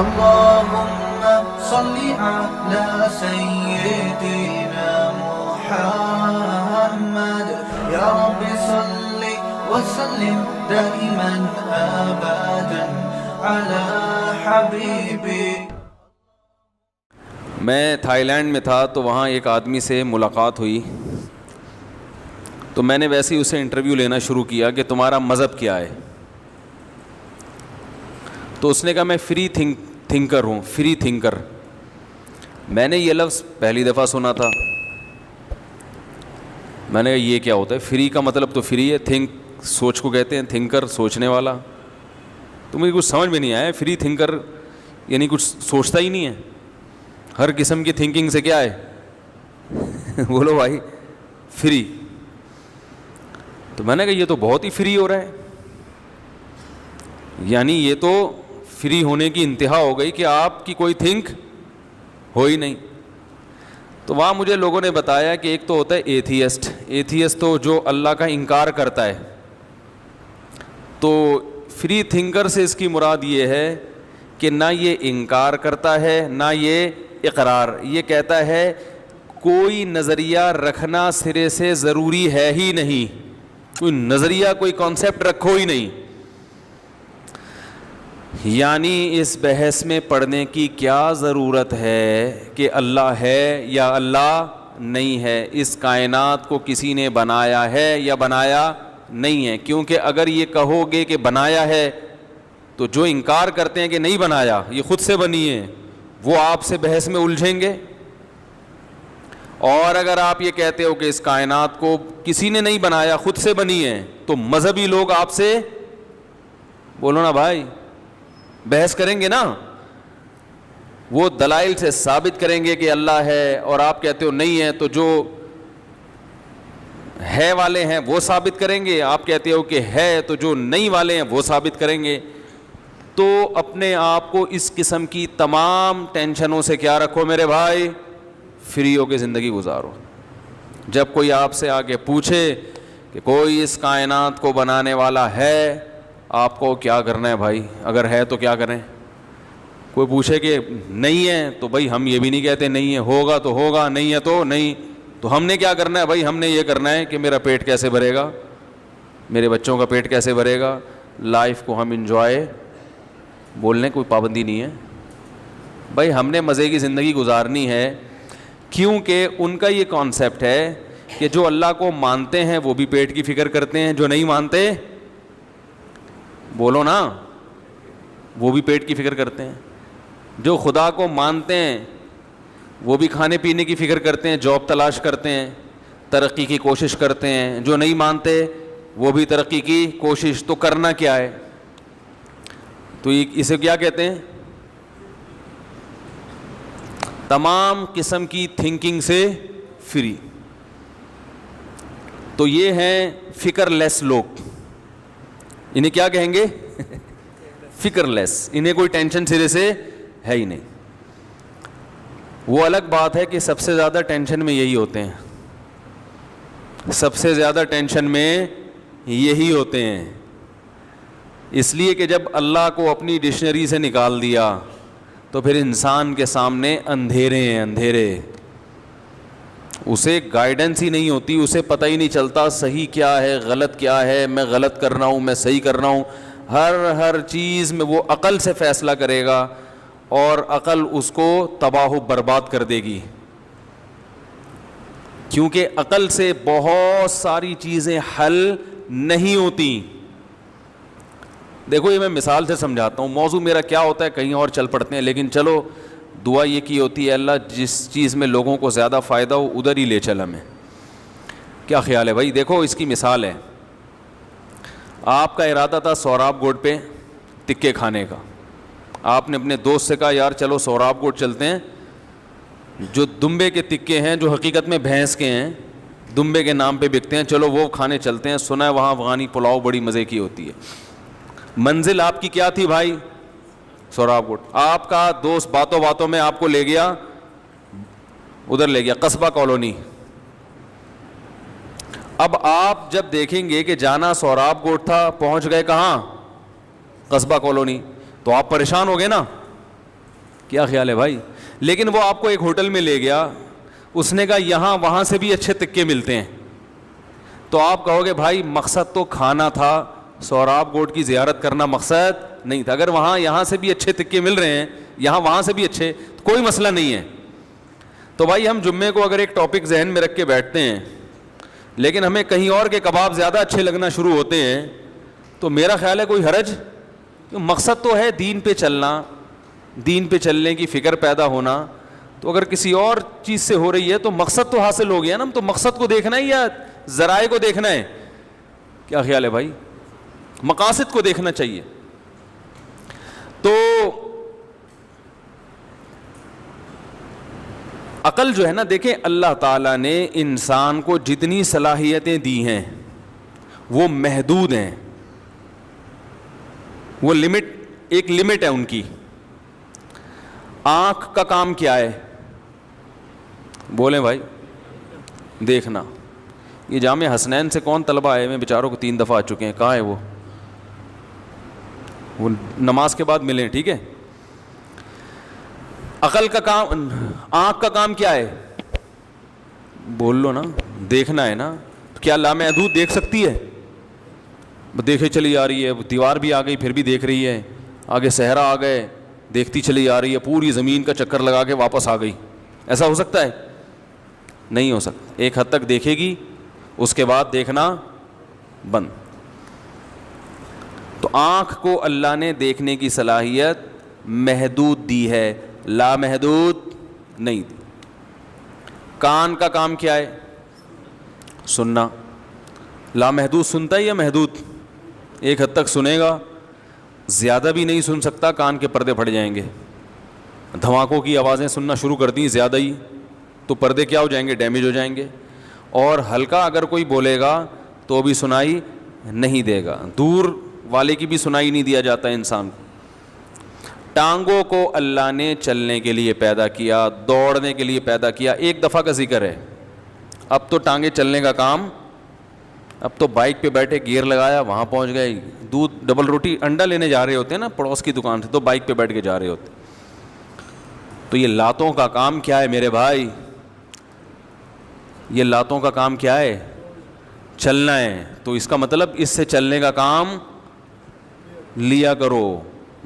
اللهم صل على سيدنا محمد يا رب صل وسلم دائما ابدا على حبيبي. میں تھائی لینڈ میں تھا تو وہاں ایک آدمی سے ملاقات ہوئی, تو میں نے ویسے ہی اسے انٹرویو لینا شروع کیا کہ تمہارا مذہب کیا ہے. تو اس نے کہا میں فری تھنکر ہوں. فری تھنکر, میں نے یہ لفظ پہلی دفعہ سنا تھا. میں نے کہا یہ کیا ہوتا ہے؟ فری کا مطلب تو فری ہے, تھنک سوچ کو کہتے ہیں, تھنکر سوچنے والا. تو مجھے کچھ سمجھ میں نہیں آیا. فری تھنکر یعنی کچھ سوچتا ہی نہیں ہے, ہر قسم کی تھنکنگ سے کیا ہے بولو بھائی, فری. تو میں نے کہا یہ تو بہت ہی فری ہو رہا ہے, یعنی یہ تو فری ہونے کی انتہا ہو گئی کہ آپ کی کوئی تھنک ہو ہی نہیں. تو وہاں مجھے لوگوں نے بتایا کہ ایک تو ہوتا ہے ایتھیسٹ. ایتھیسٹ تو جو اللہ کا انکار کرتا ہے. تو فری تھنکر سے اس کی مراد یہ ہے کہ نہ یہ انکار کرتا ہے نہ یہ اقرار. یہ کہتا ہے کوئی نظریہ رکھنا سرے سے ضروری ہے ہی نہیں, کوئی نظریہ کوئی کانسیپٹ رکھو ہی نہیں. یعنی اس بحث میں پڑھنے کی کیا ضرورت ہے کہ اللہ ہے یا اللہ نہیں ہے, اس کائنات کو کسی نے بنایا ہے یا بنایا نہیں ہے. کیونکہ اگر یہ کہو گے کہ بنایا ہے تو جو انکار کرتے ہیں کہ نہیں بنایا, یہ خود سے بنی ہے, وہ آپ سے بحث میں الجھیں گے. اور اگر آپ یہ کہتے ہو کہ اس کائنات کو کسی نے نہیں بنایا خود سے بنی ہے, تو مذہبی لوگ آپ سے بولو نا بھائی بحث کریں گے نا. وہ دلائل سے ثابت کریں گے کہ اللہ ہے, اور آپ کہتے ہو نہیں ہے, تو جو ہے والے ہیں وہ ثابت کریں گے. آپ کہتے ہو کہ ہے, تو جو نہیں والے ہیں وہ ثابت کریں گے. تو اپنے آپ کو اس قسم کی تمام ٹینشنوں سے کیا رکھو میرے بھائی, فری ہو کے زندگی گزارو. جب کوئی آپ سے آگے پوچھے کہ کوئی اس کائنات کو بنانے والا ہے, آپ کو کیا کرنا ہے بھائی؟ اگر ہے تو کیا کریں؟ کوئی پوچھے کہ نہیں ہے تو بھائی ہم یہ بھی نہیں کہتے نہیں ہے, ہوگا تو ہوگا, نہیں ہے تو نہیں. تو ہم نے کیا کرنا ہے بھائی؟ ہم نے یہ کرنا ہے کہ میرا پیٹ کیسے بھرے گا, میرے بچوں کا پیٹ کیسے بھرے گا. لائف کو ہم انجوائے, بولنے کوئی پابندی نہیں ہے بھائی, ہم نے مزے کی زندگی گزارنی ہے. کیونکہ ان کا یہ کانسیپٹ ہے کہ جو اللہ کو مانتے ہیں وہ بھی پیٹ کی فکر کرتے ہیں, جو نہیں مانتے بولو نا وہ بھی پیٹ کی فکر کرتے ہیں. جو خدا کو مانتے ہیں وہ بھی کھانے پینے کی فکر کرتے ہیں, جاب تلاش کرتے ہیں, ترقی کی کوشش کرتے ہیں. جو نہیں مانتے وہ بھی ترقی کی کوشش. تو کرنا کیا ہے؟ تو اسے کیا کہتے ہیں؟ تمام قسم کی تھنکنگ سے فری. تو یہ ہیں فکر لیس لوگ. انہیں کیا کہیں گے؟ فکر لیس. انہیں کوئی ٹینشن سرے سے ہے ہی نہیں. وہ الگ بات ہے کہ سب سے زیادہ ٹینشن میں یہی ہوتے ہیں, سب سے زیادہ ٹینشن میں یہی ہوتے ہیں. اس لیے کہ جب اللہ کو اپنی ڈکشنری سے نکال دیا تو پھر انسان کے سامنے اندھیرے ہیں, اندھیرے. اسے گائیڈنس ہی نہیں ہوتی, اسے پتہ ہی نہیں چلتا صحیح کیا ہے غلط کیا ہے, میں غلط کر رہا ہوں میں صحیح کر رہا ہوں. ہر چیز میں وہ عقل سے فیصلہ کرے گا, اور عقل اس کو تباہ و برباد کر دے گی. کیونکہ عقل سے بہت ساری چیزیں حل نہیں ہوتی. دیکھو یہ میں مثال سے سمجھاتا ہوں. موضوع میرا کیا ہوتا ہے کہیں اور چل پڑتے ہیں, لیکن چلو دعا یہ کی ہوتی ہے اللہ جس چیز میں لوگوں کو زیادہ فائدہ ہو ادھر ہی لے چل ہمیں. کیا خیال ہے بھائی؟ دیکھو اس کی مثال ہے, آپ کا ارادہ تھا سوراب گوڈ پہ ٹکے کھانے کا. آپ نے اپنے دوست سے کہا یار چلو سوراب گوڈ چلتے ہیں, جو دمبے کے تکے ہیں جو حقیقت میں بھینس کے ہیں, دمبے کے نام پہ بکتے ہیں, چلو وہ کھانے چلتے ہیں. سنا ہے وہاں افغانی پلاؤ بڑی مزے کی ہوتی ہے. منزل آپ کی کیا تھی بھائی؟ سوراب گوڈ. آپ کا دوست باتوں باتوں میں آپ کو لے گیا ادھر, لے گیا قصبہ کالونی. اب آپ جب دیکھیں گے کہ جانا سوراب گوڈ تھا, پہنچ گئے کہاں؟ قصبہ کالونی, تو آپ پریشان ہو گئے نا. کیا خیال ہے بھائی؟ لیکن وہ آپ کو ایک ہوٹل میں لے گیا, اس نے کہا یہاں وہاں سے بھی اچھے تکے ملتے ہیں, تو آپ کہو گے بھائی مقصد تو کھانا تھا, سوراب گوٹ کی زیارت کرنا مقصد نہیں تھا. اگر وہاں یہاں سے بھی اچھے تکے مل رہے ہیں, یہاں وہاں سے بھی اچھے, تو کوئی مسئلہ نہیں ہے. تو بھائی ہم جمعے کو اگر ایک ٹاپک ذہن میں رکھ کے بیٹھتے ہیں, لیکن ہمیں کہیں اور کے کباب زیادہ اچھے لگنا شروع ہوتے ہیں, تو میرا خیال ہے کوئی حرج. مقصد تو ہے دین پہ چلنا, دین پہ چلنے کی فکر پیدا ہونا. تو اگر کسی اور چیز سے ہو رہی ہے تو مقصد تو حاصل ہو گیا نا, تو مقصد کو دیکھنا ہے یا ذرائع کو دیکھنا ہے؟ کیا خیال ہے بھائی؟ مقاصد کو دیکھنا چاہیے. تو عقل جو ہے نا, دیکھیں اللہ تعالیٰ نے انسان کو جتنی صلاحیتیں دی ہیں وہ محدود ہیں, وہ ایک لمٹ ہے ان کی. آنکھ کا کام کیا ہے؟ بولیں بھائی. دیکھنا. یہ جامع حسنین سے کون طلبہ آئے ہیں بیچاروں کو 3 دفعہ آ چکے ہیں, کہاں ہے وہ نماز کے بعد ملیں, ٹھیک ہے. عقل کا کام, آنکھ کا کام کیا ہے؟ بول لو نا, دیکھنا ہے نا. کیا لامحدود دیکھ سکتی ہے؟ دیکھے چلی آ رہی ہے, دیوار بھی آ گئی پھر بھی دیکھ رہی ہے, آگے صحرا آ گئے دیکھتی چلی آ رہی ہے, پوری زمین کا چکر لگا کے واپس آ گئی. ایسا ہو سکتا ہے؟ نہیں ہو سکتا. ایک حد تک دیکھے گی, اس کے بعد دیکھنا بند. تو آنکھ کو اللہ نے دیکھنے کی صلاحیت محدود دی ہے, لامحدود نہیں دی. کان کا کام کیا ہے؟ سننا. لامحدود سنتا ہے یا محدود؟ ایک حد تک سنے گا, زیادہ بھی نہیں سن سکتا, کان کے پردے پھٹ جائیں گے. دھماکوں کی آوازیں سننا شروع کر دیں زیادہ ہی, تو پردے کیا ہو جائیں گے؟ ڈیمیج ہو جائیں گے. اور ہلکا اگر کوئی بولے گا تو بھی سنائی نہیں دے گا, دور والے کی بھی سنائی نہیں دیا جاتا ہے انسان کو. ٹانگوں کو اللہ نے چلنے کے لیے پیدا کیا, دوڑنے کے لیے پیدا کیا. ایک دفعہ کا ذکر ہے, اب تو ٹانگیں چلنے کا کام, اب تو بائک پہ بیٹھے گیئر لگایا وہاں پہنچ گئے. دودھ ڈبل روٹی انڈا لینے جا رہے ہوتے ہیں نا پڑوس کی دکان سے, تو بائک پہ بیٹھ کے جا رہے ہوتے. تو یہ لاتوں کا کام کیا ہے میرے بھائی؟ یہ لاتوں کا کام کیا ہے؟ چلنا ہے. تو اس کا مطلب اس سے چلنے کا کام لیا کرو,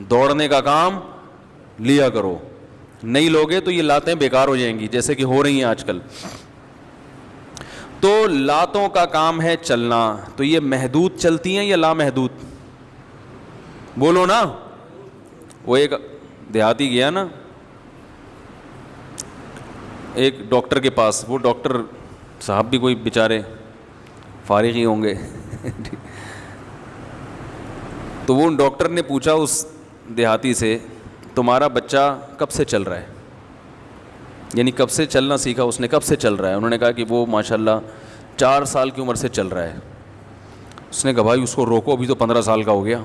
دوڑنے کا کام لیا کرو. نہیں لوگے تو یہ لاتیں بیکار ہو جائیں گی, جیسے کہ ہو رہی ہیں آج کل. تو لاتوں کا کام ہے چلنا. تو یہ محدود چلتی ہیں یا لامحدود؟ بولو نا. وہ ایک دیہاتی گیا نا ایک ڈاکٹر کے پاس, وہ ڈاکٹر صاحب بھی کوئی بیچارے فارغ ہی ہوں گے. تو وہ ڈاکٹر نے پوچھا اس دیہاتی سے, تمہارا بچہ کب سے چل رہا ہے؟ یعنی کب سے چلنا سیکھا اس نے, کب سے چل رہا ہے؟ انہوں نے کہا کہ وہ ماشاءاللہ 4 سال کی عمر سے چل رہا ہے. اس نے کہا بھائی اس کو روکو, ابھی تو 15 سال کا ہو گیا,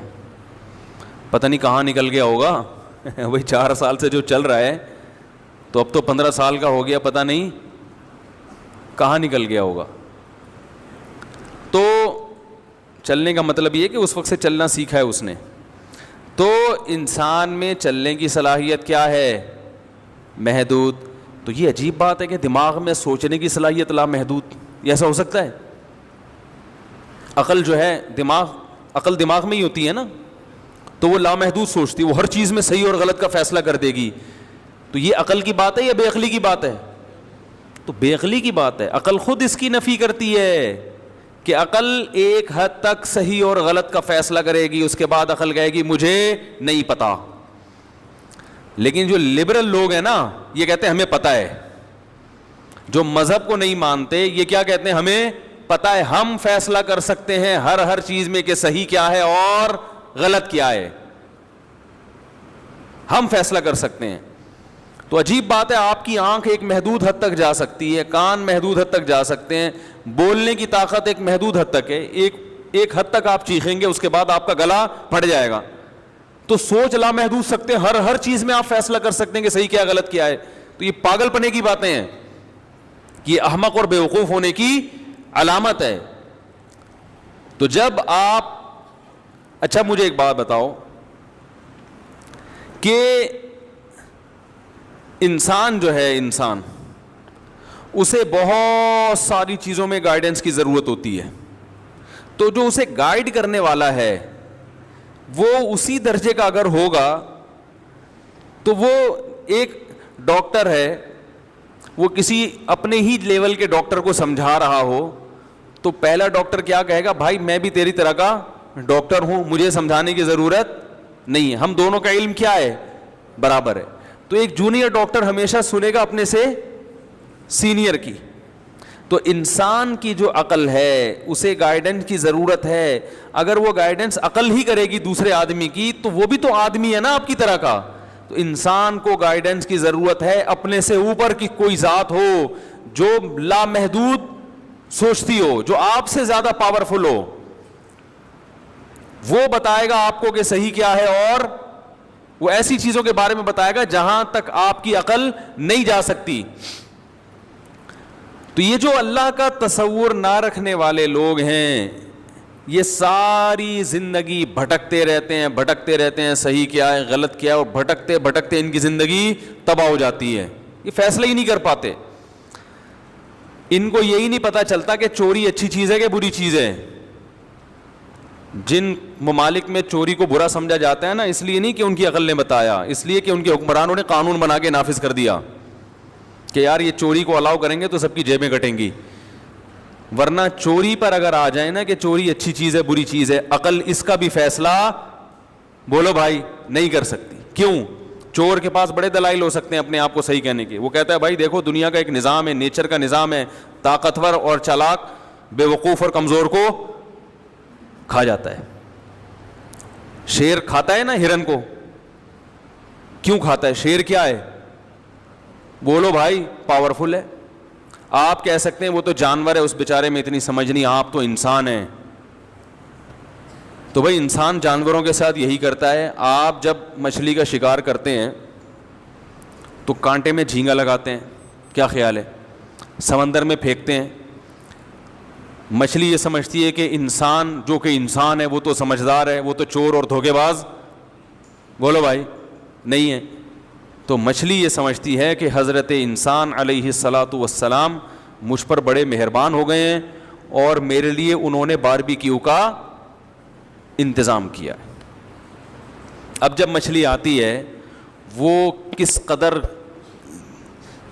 پتہ نہیں کہاں نکل گیا ہوگا. بھائی 4 سال سے جو چل رہا ہے تو اب تو 15 سال کا ہو گیا, پتہ نہیں کہاں نکل گیا ہوگا. تو چلنے کا مطلب یہ کہ اس وقت سے چلنا سیکھا ہے اس نے. تو انسان میں چلنے کی صلاحیت کیا ہے؟ محدود. تو یہ عجیب بات ہے کہ دماغ میں سوچنے کی صلاحیت لامحدود, یہ ایسا ہو سکتا ہے؟ عقل جو ہے عقل دماغ میں ہی ہوتی ہے نا, تو وہ لامحدود سوچتی ہے, وہ ہر چیز میں صحیح اور غلط کا فیصلہ کر دے گی. تو یہ عقل کی بات ہے یا بے عقلی کی بات ہے؟ تو بے عقلی کی بات ہے. عقل خود اس کی نفی کرتی ہے کہ عقل ایک حد تک صحیح اور غلط کا فیصلہ کرے گی, اس کے بعد عقل کہے گی مجھے نہیں پتا. لیکن جو لبرل لوگ ہیں نا, یہ کہتے ہیں ہمیں پتا ہے. جو مذہب کو نہیں مانتے یہ کیا کہتے ہیں؟ ہمیں پتا ہے, ہم فیصلہ کر سکتے ہیں ہر چیز میں کہ صحیح کیا ہے اور غلط کیا ہے, ہم فیصلہ کر سکتے ہیں. تو عجیب بات ہے, آپ کی آنکھ ایک محدود حد تک جا سکتی ہے, کان محدود حد تک جا سکتے ہیں, بولنے کی طاقت ایک محدود حد تک ہے. ایک حد تک آپ چیخیں گے, اس کے بعد آپ کا گلا پھٹ جائے گا. تو سوچ لامحدود سکتے ہیں, ہر چیز میں آپ فیصلہ کر سکتے ہیں کہ صحیح کیا غلط کیا ہے. تو یہ پاگل پنے کی باتیں ہیں, یہ احمق اور بیوقوف ہونے کی علامت ہے. تو جب آپ, اچھا مجھے ایک بات بتاؤ کہ انسان جو ہے انسان اسے بہت ساری چیزوں میں گائیڈنس کی ضرورت ہوتی ہے, تو جو اسے گائیڈ کرنے والا ہے وہ اسی درجے کا اگر ہوگا تو وہ ایک ڈاکٹر ہے, وہ کسی اپنے ہی لیول کے ڈاکٹر کو سمجھا رہا ہو تو پہلا ڈاکٹر کیا کہے گا, بھائی میں بھی تیری طرح کا ڈاکٹر ہوں, مجھے سمجھانے کی ضرورت نہیں ہے, ہم دونوں کا علم کیا ہے, برابر ہے. تو ایک جونیئر ڈاکٹر ہمیشہ سنے گا اپنے سے سینئر کی. تو انسان کی جو عقل ہے اسے گائیڈنس کی ضرورت ہے. اگر وہ گائیڈنس عقل ہی کرے گی دوسرے آدمی کی تو وہ بھی تو آدمی ہے نا آپ کی طرح کا. تو انسان کو گائیڈنس کی ضرورت ہے, اپنے سے اوپر کی کوئی ذات ہو جو لامحدود سوچتی ہو, جو آپ سے زیادہ پاورفل ہو, وہ بتائے گا آپ کو کہ صحیح کیا ہے, اور وہ ایسی چیزوں کے بارے میں بتائے گا جہاں تک آپ کی عقل نہیں جا سکتی. تو یہ جو اللہ کا تصور نہ رکھنے والے لوگ ہیں یہ ساری زندگی بھٹکتے رہتے ہیں, صحیح کیا ہے غلط کیا ہے, اور بھٹکتے بھٹکتے ان کی زندگی تباہ ہو جاتی ہے, یہ فیصلہ ہی نہیں کر پاتے. ان کو یہی نہیں پتا چلتا کہ چوری اچھی چیز ہے کہ بری چیز ہے. جن ممالک میں چوری کو برا سمجھا جاتا ہے نا, اس لیے نہیں کہ ان کی عقل نے بتایا, اس لیے کہ ان کے حکمرانوں نے قانون بنا کے نافذ کر دیا کہ یار یہ چوری کو الاؤ کریں گے تو سب کی جیبیں کٹیں گی. ورنہ چوری پر اگر آ جائیں نا کہ چوری اچھی چیز ہے بری چیز ہے, عقل اس کا بھی فیصلہ بولو بھائی نہیں کر سکتی. کیوں؟ چور کے پاس بڑے دلائل ہو سکتے ہیں اپنے آپ کو صحیح کہنے کے. وہ کہتا ہے بھائی دیکھو دنیا کا ایک نظام ہے, نیچر کا نظام ہے, طاقتور اور چالاک بے وقوف اور کمزور کو کھا جاتا ہے. شیر کھاتا ہے نا ہرن کو, کیوں کھاتا ہے؟ شیر کیا ہے بولو بھائی, پاورفل ہے. آپ کہہ سکتے ہیں وہ تو جانور ہے, اس بیچارے میں اتنی سمجھ نہیں, آپ تو انسان ہیں. تو بھائی انسان جانوروں کے ساتھ یہی کرتا ہے. آپ جب مچھلی کا شکار کرتے ہیں تو کانٹے میں جھینگا لگاتے ہیں, کیا خیال ہے, سمندر میں پھینکتے ہیں. مچھلی یہ سمجھتی ہے کہ انسان جو کہ انسان ہے وہ تو سمجھدار ہے, وہ تو چور اور دھوکے باز بولو بھائی نہیں ہے. تو مچھلی یہ سمجھتی ہے کہ حضرت انسان علیہ الصلاۃ والسلام مجھ پر بڑے مہربان ہو گئے ہیں اور میرے لیے انہوں نے باربیکیو کا انتظام کیا. اب جب مچھلی آتی ہے وہ کس قدر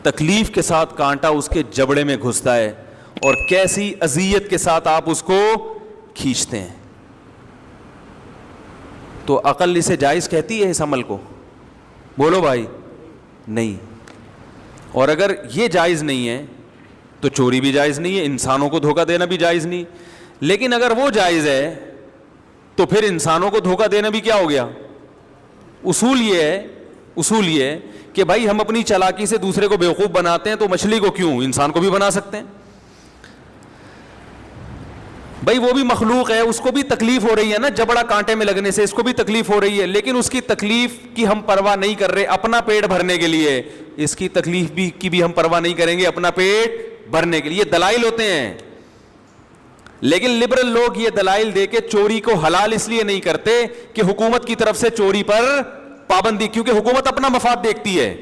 تکلیف کے ساتھ کانٹا اس کے جبڑے میں گھستا ہے اور کیسی اذیت کے ساتھ آپ اس کو کھینچتے ہیں. تو عقل اسے جائز کہتی ہے اس عمل کو بولو بھائی نہیں. اور اگر یہ جائز نہیں ہے تو چوری بھی جائز نہیں ہے, انسانوں کو دھوکہ دینا بھی جائز نہیں. لیکن اگر وہ جائز ہے تو پھر انسانوں کو دھوکہ دینا بھی کیا ہو گیا. اصول یہ ہے کہ بھائی ہم اپنی چالاکی سے دوسرے کو بیوقوف بناتے ہیں تو مچھلی کو کیوں, انسان کو بھی بنا سکتے ہیں. بھائی وہ بھی مخلوق ہے, اس کو بھی تکلیف ہو رہی ہے نا جبڑا کانٹے میں لگنے سے, اس کو بھی تکلیف ہو رہی ہے, لیکن اس کی تکلیف کی ہم پرواہ نہیں کر رہے اپنا پیٹ بھرنے کے لیے. اس کی تکلیف کی بھی ہم پرواہ نہیں کریں گے اپنا پیٹ بھرنے کے لیے. یہ دلائل ہوتے ہیں. لیکن لبرل لوگ یہ دلائل دے کے چوری کو حلال اس لیے نہیں کرتے کہ حکومت کی طرف سے چوری پر پابندی, کیونکہ حکومت اپنا مفاد دیکھتی ہے.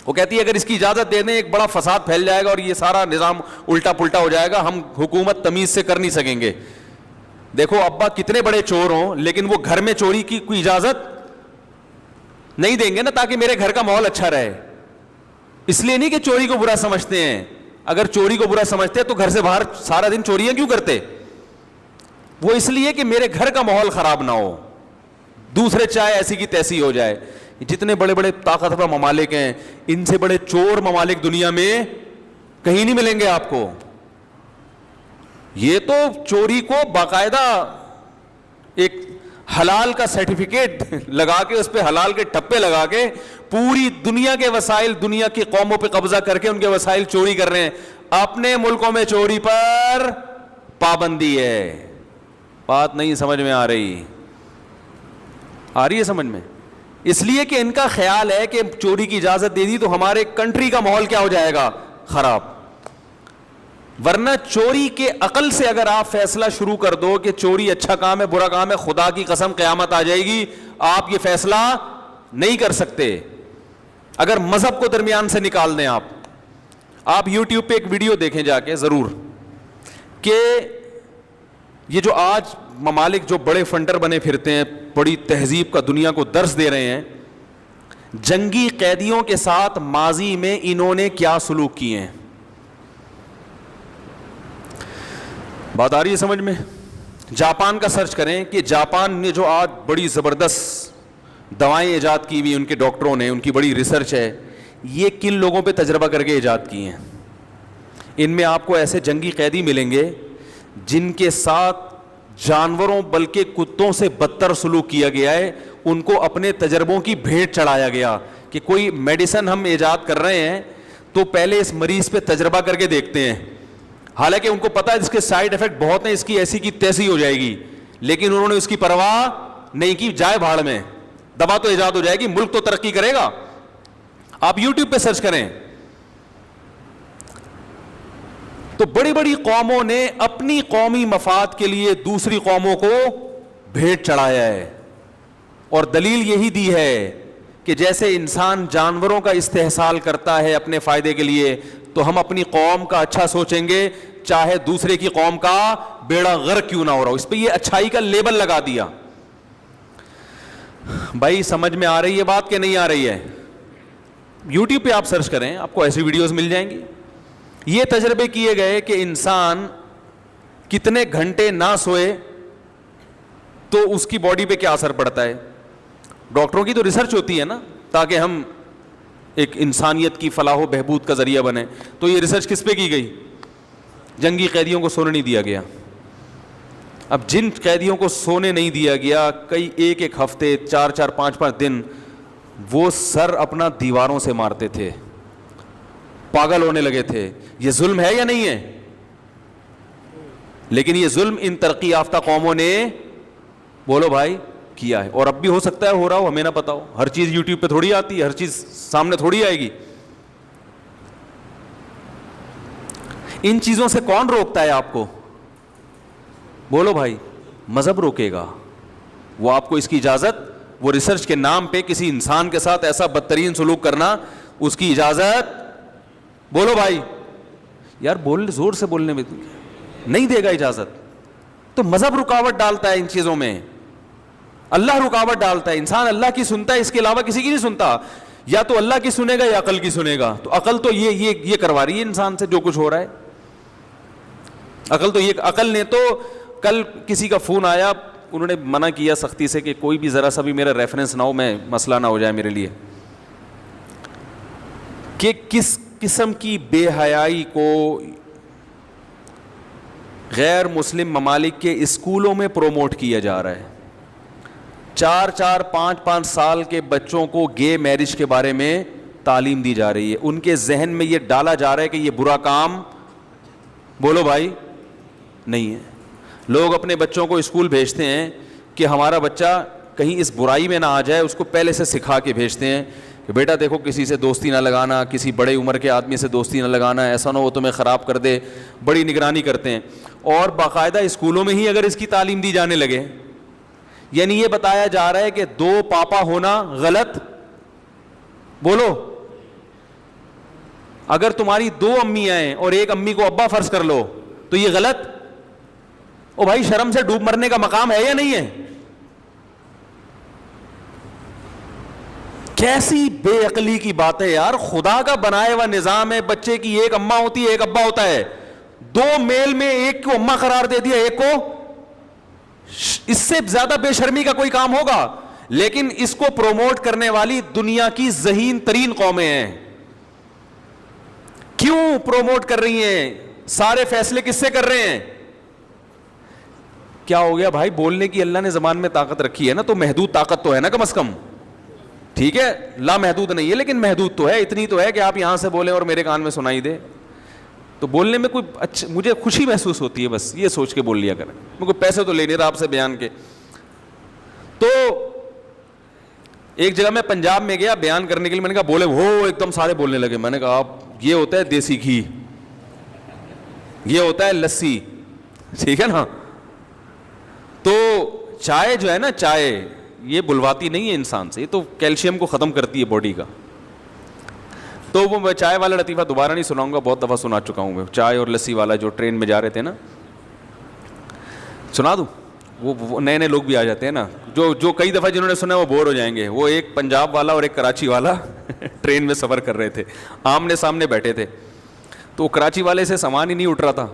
وہ کہتی ہے اگر اس کی اجازت دے دیں ایک بڑا فساد پھیل جائے گا اور یہ سارا نظام الٹا پلٹا ہو جائے گا, ہم حکومت تمیز سے کر نہیں سکیں گے. دیکھو ابا کتنے بڑے چور ہوں لیکن وہ گھر میں چوری کی کوئی اجازت نہیں دیں گے نا, تاکہ میرے گھر کا ماحول اچھا رہے. اس لیے نہیں کہ چوری کو برا سمجھتے ہیں. اگر چوری کو برا سمجھتے تو گھر سے باہر سارا دن چوریاں کیوں کرتے. وہ اس لیے کہ میرے گھر کا ماحول خراب نہ ہو, دوسرے چاہے ایسی کی تیسی ہو جائے. جتنے بڑے بڑے طاقتور ممالک ہیں ان سے بڑے چور ممالک دنیا میں کہیں نہیں ملیں گے آپ کو. یہ تو چوری کو باقاعدہ ایک حلال کا سرٹیفکیٹ لگا کے, اس پہ حلال کے ٹپے لگا کے پوری دنیا کے وسائل, دنیا کی قوموں پہ قبضہ کر کے ان کے وسائل چوری کر رہے ہیں. اپنے ملکوں میں چوری پر پابندی ہے. بات نہیں سمجھ میں آ رہی ہے سمجھ میں. اس لیے کہ ان کا خیال ہے کہ چوری کی اجازت دے دی تو ہمارے کنٹری کا ماحول کیا ہو جائے گا, خراب. ورنہ چوری کے عقل سے اگر آپ فیصلہ شروع کر دو کہ چوری اچھا کام ہے برا کام ہے, خدا کی قسم قیامت آ جائے گی, آپ یہ فیصلہ نہیں کر سکتے. اگر مذہب کو درمیان سے نکال دیں آپ یوٹیوب پہ ایک ویڈیو دیکھیں جا کے ضرور کہ یہ جو آج ممالک جو بڑے فنڈر بنے پھرتے ہیں, بڑی تہذیب کا دنیا کو درس دے رہے ہیں, جنگی قیدیوں کے ساتھ ماضی میں انہوں نے کیا سلوک کیے ہیں. بات آ رہی ہے سمجھ میں؟ جاپان کا سرچ کریں کہ جاپان نے جو آج بڑی زبردست دوائیں ایجاد کی ہوئی ان کے ڈاکٹروں نے, ان کی بڑی ریسرچ ہے, یہ کن لوگوں پہ تجربہ کر کے ایجاد کی ہیں. ان میں آپ کو ایسے جنگی قیدی ملیں گے جن کے ساتھ جانوروں بلکہ کتوں سے بدتر سلوک کیا گیا ہے. ان کو اپنے تجربوں کی بھیٹ چڑھایا گیا کہ کوئی میڈیسن ہم ایجاد کر رہے ہیں تو پہلے اس مریض پہ تجربہ کر کے دیکھتے ہیں, حالانکہ ان کو پتا ہے اس کے سائیڈ ایفیکٹ بہت ہیں, اس کی ایسی کی تیسی ہو جائے گی, لیکن انہوں نے اس کی پرواہ نہیں کی. جائے بھاڑ میں, دوا تو ایجاد ہو جائے گی, ملک تو ترقی کرے گا. آپ یوٹیوب پہ سرچ کریں تو بڑی بڑی قوموں نے اپنی قومی مفاد کے لیے دوسری قوموں کو بھیٹ چڑھایا ہے, اور دلیل یہی دی ہے کہ جیسے انسان جانوروں کا استحصال کرتا ہے اپنے فائدے کے لیے, تو ہم اپنی قوم کا اچھا سوچیں گے چاہے دوسرے کی قوم کا بیڑا غرق کیوں نہ ہو رہا ہو. اس پہ یہ اچھائی کا لیبل لگا دیا. بھائی سمجھ میں آ رہی ہے بات کہ نہیں آ رہی ہے؟ یوٹیوب پہ آپ سرچ کریں, آپ کو ایسی ویڈیوز مل جائیں گی. یہ تجربے کیے گئے کہ انسان کتنے گھنٹے نہ سوئے تو اس کی باڈی پہ کیا اثر پڑتا ہے. ڈاکٹروں کی تو ریسرچ ہوتی ہے نا, تاکہ ہم ایک انسانیت کی فلاح و بہبود کا ذریعہ بنے. تو یہ ریسرچ کس پہ کی گئی؟ جنگی قیدیوں کو سونے نہیں دیا گیا. اب جن قیدیوں کو سونے نہیں دیا گیا, کئی ایک ہفتے, 4-5 دن وہ سر اپنا دیواروں سے مارتے تھے, پاگل ہونے لگے تھے. یہ ظلم ہے یا نہیں ہے؟ لیکن یہ ظلم ان ترقی یافتہ قوموں نے, بولو بھائی, کیا ہے. اور اب بھی ہو سکتا ہے ہو رہا ہو, ہمیں نہ پتا ہو. ہر چیز یوٹیوب پہ تھوڑی آتی ہے, ہر چیز سامنے تھوڑی آئے گی. ان چیزوں سے کون روکتا ہے آپ کو؟ بولو بھائی. مذہب روکے گا. وہ آپ کو اس کی اجازت, وہ ریسرچ کے نام پہ کسی انسان کے ساتھ ایسا بدترین سلوک کرنا, اس کی اجازت, بولو بھائی یار, بول زور سے بولنے میں نہیں دے گا اجازت. تو مذہب رکاوٹ ڈالتا ہے ان چیزوں میں, اللہ رکاوٹ ڈالتا ہے. انسان اللہ کی سنتا ہے, اس کے علاوہ کسی کی نہیں سنتا. یا تو اللہ کی سنے گا یا عقل کی سنے گا. تو عقل تو یہ کروا رہی ہے انسان سے جو کچھ ہو رہا ہے. عقل نے تو, کل کسی کا فون آیا, انہوں نے منع کیا سختی سے کہ کوئی بھی ذرا سا بھی میرا ریفرنس نہ ہو, میں مسئلہ نہ ہو جائے میرے لیے, کہ کس قسم کی بے حیائی کو غیر مسلم ممالک کے اسکولوں میں پروموٹ کیا جا رہا ہے. 4-4, 5-5 سال کے بچوں کو گے میرج کے بارے میں تعلیم دی جا رہی ہے. ان کے ذہن میں یہ ڈالا جا رہا ہے کہ یہ برا کام, بولو بھائی, نہیں ہے. لوگ اپنے بچوں کو اسکول بھیجتے ہیں کہ ہمارا بچہ کہیں اس برائی میں نہ آ جائے, اس کو پہلے سے سکھا کے بھیجتے ہیں کہ بیٹا دیکھو کسی سے دوستی نہ لگانا, کسی بڑے عمر کے آدمی سے دوستی نہ لگانا, ایسا نہ ہو تمہیں خراب کر دے. بڑی نگرانی کرتے ہیں. اور باقاعدہ اسکولوں میں ہی اگر اس کی تعلیم دی جانے لگے, یعنی یہ بتایا جا رہا ہے کہ 2 پاپا ہونا غلط, بولو. اگر تمہاری 2 امیاں ہیں اور ایک امی کو ابا فرض کر لو تو یہ غلط. او بھائی شرم سے ڈوب مرنے کا مقام ہے یا نہیں ہے؟ کیسی بے عقلی کی بات ہے یار. خدا کا بنایا ہوا نظام ہے, بچے کی ایک اماں ہوتی ہے ایک ابا ہوتا ہے, 2 میل میں ایک کو اماں قرار دے دیا ایک کو. اس سے زیادہ بے شرمی کا کوئی کام ہوگا؟ لیکن اس کو پروموٹ کرنے والی دنیا کی ذہین ترین قومیں ہیں. کیوں پروموٹ کر رہی ہیں؟ سارے فیصلے کس سے کر رہے ہیں؟ کیا ہو گیا بھائی؟ بولنے کی اللہ نے زبان میں طاقت رکھی ہے نا, تو محدود طاقت تو ہے نا کم از کم. ٹھیک ہے, لا محدود نہیں ہے لیکن محدود تو ہے. اتنی تو ہے کہ آپ یہاں سے بولیں اور میرے کان میں سنائی دے. تو بولنے میں کوئی مجھے خوشی محسوس ہوتی ہے, بس یہ سوچ کے بول لیا کریں. میں کوئی پیسے تو لے نہیں رہا آپ سے بیان کے. تو ایک جگہ میں پنجاب میں گیا بیان کرنے کے لیے, میں نے کہا بولے, وہ ایک دم سارے بولنے لگے. میں نے کہا آپ, یہ ہوتا ہے دیسی گھی, یہ ہوتا ہے لسی, ٹھیک ہے نا. تو چائے جو ہے نا, چائے یہ بلواتی نہیں ہے انسان سے, یہ تو کیلشیم کو ختم کرتی ہے باڈی کا. تو وہ میں چائے والا لطیفہ دوبارہ نہیں سناؤں گا, بہت دفعہ سنا چکا ہوں میں, چائے اور لسی والا, جو ٹرین میں جا رہے تھے نا, سنا دوں؟ وہ نئے نئے لوگ بھی آ جاتے ہیں نا, جو کئی دفعہ جنہوں نے سنا وہ بور ہو جائیں گے. وہ ایک پنجاب والا اور ایک کراچی والا ٹرین میں سفر کر رہے تھے, آمنے سامنے بیٹھے تھے. تو کراچی والے سے سامان ہی نہیں اٹھ رہا تھا,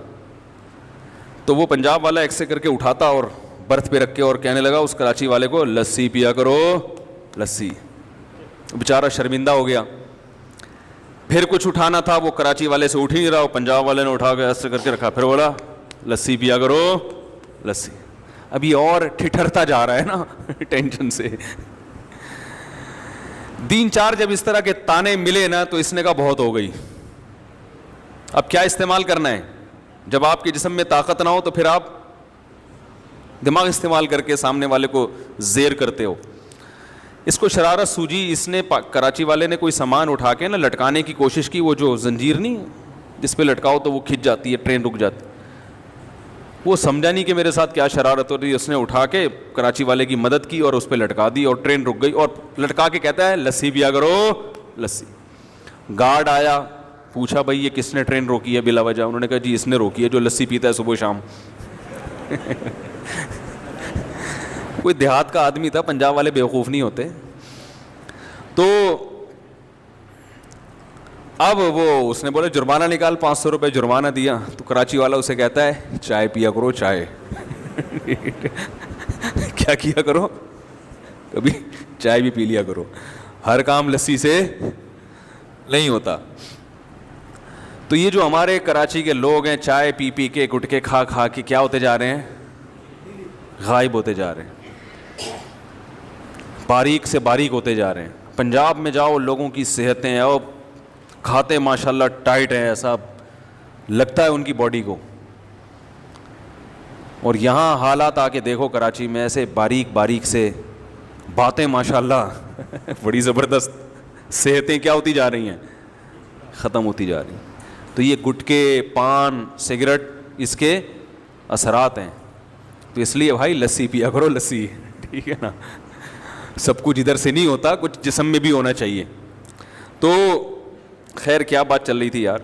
تو وہ پنجاب والا ایک سے کر کے اٹھاتا اور برتھ پہ رکھ کے اور کہنے لگا اس کراچی والے کو, لسی پیا کرو لسی. بیچارہ شرمندہ ہو گیا. پھر کچھ اٹھانا تھا, وہ کراچی والے سے اٹھ ہی نہیں رہا, وہ پنجاب والے نے اٹھا کے ایسے کر کے رکھا, پھر بولا لسی پیا کرو لسی. ابھی اور ٹھٹھرتا جا رہا ہے نا ٹینشن سے. 3-4 جب اس طرح کے تانے ملے نا, تو اس نے کہا بہت ہو گئی, اب کیا استعمال کرنا ہے؟ جب آپ کے جسم میں طاقت نہ ہو تو پھر آپ دماغ استعمال کر کے سامنے والے کو زیر کرتے ہو. اس کو شرارت سوجی, اس نے کراچی والے نے کوئی سامان اٹھا کے نا لٹکانے کی کوشش کی, وہ جو زنجیر نہیں جس پہ لٹکاؤ تو وہ کھنچ جاتی ہے, ٹرین رک جاتی. وہ سمجھا نہیں کہ میرے ساتھ کیا شرارت ہو رہی ہے, اس نے اٹھا کے کراچی والے کی مدد کی اور اس پہ لٹکا دی اور ٹرین رک گئی. اور لٹکا کے کہتا ہے لسی پیا کرو لسی. گارڈ آیا, پوچھا بھائی یہ کس نے ٹرین روکی ہے بلا وجہ؟ انہوں نے کہا جی اس نے روکی ہے جو لسی پیتا ہے صبح شام. کوئی دیہات کا آدمی تھا, پنجاب والے بیوقوف نہیں ہوتے. تو اب وہ اس نے بولا جرمانہ نکال, 500 روپے جرمانہ دیا. تو کراچی والا اسے کہتا ہے چائے پیا کرو چائے. کیا کیا کرو؟ کبھی چائے بھی پی لیا کرو, ہر کام لسی سے نہیں ہوتا. تو یہ جو ہمارے کراچی کے لوگ ہیں, چائے پی پی کے, گٹکے کھا کھا کے کیا ہوتے جا رہے ہیں؟ غائب ہوتے جا رہے ہیں, باریک سے باریک ہوتے جا رہے ہیں. پنجاب میں جاؤ, لوگوں کی صحتیں اور کھاتے ماشاءاللہ ٹائٹ ہیں, ایسا لگتا ہے ان کی باڈی کو. اور یہاں حالات آ کے دیکھو کراچی میں, ایسے باریک باریک سے باتیں ماشاءاللہ بڑی زبردست, صحتیں کیا ہوتی جا رہی ہیں؟ ختم ہوتی جا رہی ہیں. تو یہ گٹکے, پان, سگریٹ, اس کے اثرات ہیں. تو اس لیے بھائی لسی پیا کرو لسی, ٹھیک ہے نا. سب کچھ ادھر سے نہیں ہوتا, کچھ جسم میں بھی ہونا چاہیے. تو خیر کیا بات چل رہی تھی یار,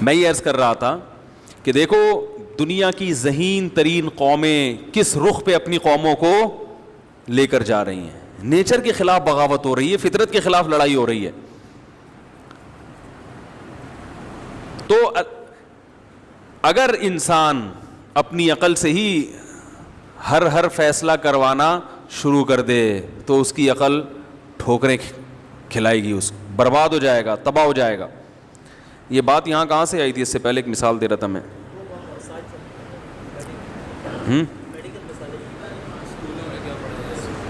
میں یہ عرض کر رہا تھا کہ دیکھو دنیا کی ذہین ترین قومیں کس رخ پہ اپنی قوموں کو لے کر جا رہی ہیں. نیچر کے خلاف بغاوت ہو رہی ہے, فطرت کے خلاف لڑائی ہو رہی ہے. تو اگر انسان اپنی عقل سے ہی ہر فیصلہ کروانا شروع کر دے تو اس کی عقل ٹھوکریں کھلائے گی, اس برباد ہو جائے گا, تباہ ہو جائے گا. یہ بات یہاں کہاں سے آئی تھی؟ اس سے پہلے ایک مثال دے رہا تھا میں.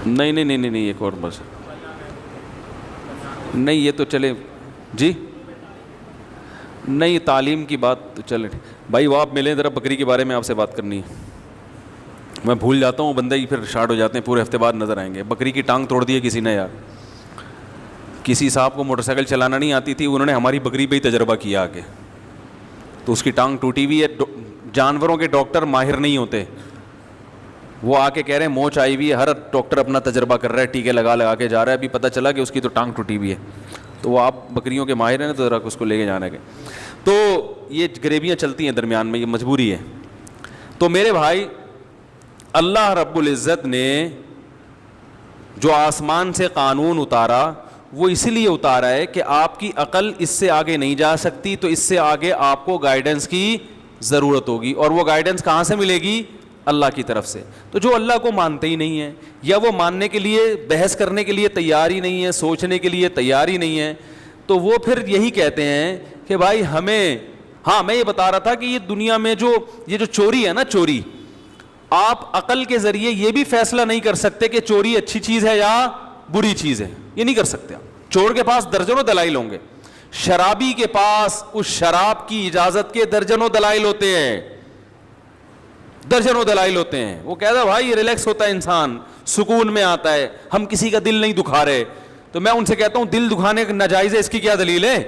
نہیں ایک اور بس نہیں, یہ تو چلے جی, نہیں تعلیم کی بات تو چلے بھائی. وہ آپ ملیں ذرا, بکری کے بارے میں آپ سے بات کرنی ہے. میں بھول جاتا ہوں, بندے ہی پھر شارٹ ہو جاتے ہیں, پورے ہفتے بعد نظر آئیں گے. بکری کی ٹانگ توڑ دی ہے کسی نے یار. کسی صاحب کو موٹر سائیکل چلانا نہیں آتی تھی, انہوں نے ہماری بکری پہ ہی تجربہ کیا آگے, تو اس کی ٹانگ ٹوٹی ہوئی ہے. جانوروں کے ڈاکٹر ماہر نہیں ہوتے, وہ آ کے کہہ رہے ہیں موچ آئی ہوئی ہے, ہر ڈاکٹر اپنا تجربہ کر رہا ہے, ٹیکے لگا کے جا رہا ہے. ابھی پتہ چلا کہ اس کی تو ٹانگ ٹوٹی ہوئی ہے. تو وہ آپ بکریوں کے ماہر ہیں تو ذرا اس کو لے کے جانا ہے. تو یہ غریبیاں چلتی ہیں درمیان میں, یہ مجبوری ہے. تو میرے بھائی, اللہ رب العزت نے جو آسمان سے قانون اتارا وہ اسی لیے اتارا ہے کہ آپ کی عقل اس سے آگے نہیں جا سکتی, تو اس سے آگے آپ کو گائیڈنس کی ضرورت ہوگی. اور وہ گائیڈنس کہاں سے ملے گی؟ اللہ کی طرف سے. تو جو اللہ کو مانتے ہی نہیں ہیں, یا وہ ماننے کے لیے, بحث کرنے کے لیے تیار ہی نہیں ہے, سوچنے کے لیے تیار ہی نہیں ہے, تو وہ پھر یہی کہتے ہیں کہ بھائی ہمیں, ہاں میں یہ بتا رہا تھا کہ یہ دنیا میں یہ جو چوری ہے نا, چوری, آپ عقل کے ذریعے یہ بھی فیصلہ نہیں کر سکتے کہ چوری اچھی چیز ہے یا بری چیز ہے, یہ نہیں کر سکتے. چور کے پاس درجنوں دلائل ہوں گے, شرابی کے پاس اس شراب کی اجازت کے درجنوں دلائل ہوتے ہیں, درجنوں دلائل ہوتے ہیں. وہ کہتا ہے بھائی ریلیکس ہوتا ہے انسان, سکون میں آتا ہے, ہم کسی کا دل نہیں دکھا رہے. تو میں ان سے کہتا ہوں دل دکھانے ناجائز ہے, اس کی کیا دلیل ہے؟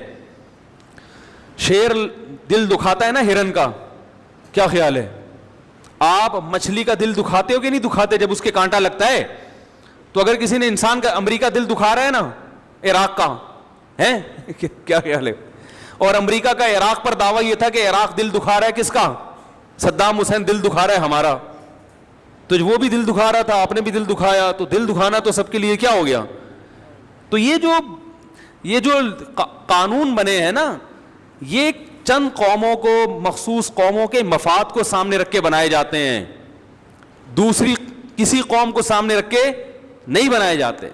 شیر دل دکھاتا ہے نا ہرن کا, کیا خیال ہے؟ آپ مچھلی کا دل دکھاتے ہو کہ نہیں دکھاتے جب اس کے کانٹا لگتا ہے؟ تو اگر کسی نے انسان کا, امریکہ دل دکھا رہا ہے نا, عراق کا ہے کیا خیال ہے؟ اور امریکہ کا عراق پر دعویٰ یہ تھا کہ عراق دل دکھا رہا ہے کس کا؟ صدام حسین دل دکھا رہا ہے ہمارا. تو وہ بھی دل دکھا رہا تھا, آپ نے بھی دل دکھایا, تو دل دکھانا تو سب کے لیے کیا ہو گیا؟ تو یہ جو قانون بنے ہیں نا, یہ چند قوموں کو, مخصوص قوموں کے مفاد کو سامنے رکھ کے بنائے جاتے ہیں, دوسری کسی قوم کو سامنے رکھ کے نہیں بنائے جاتے.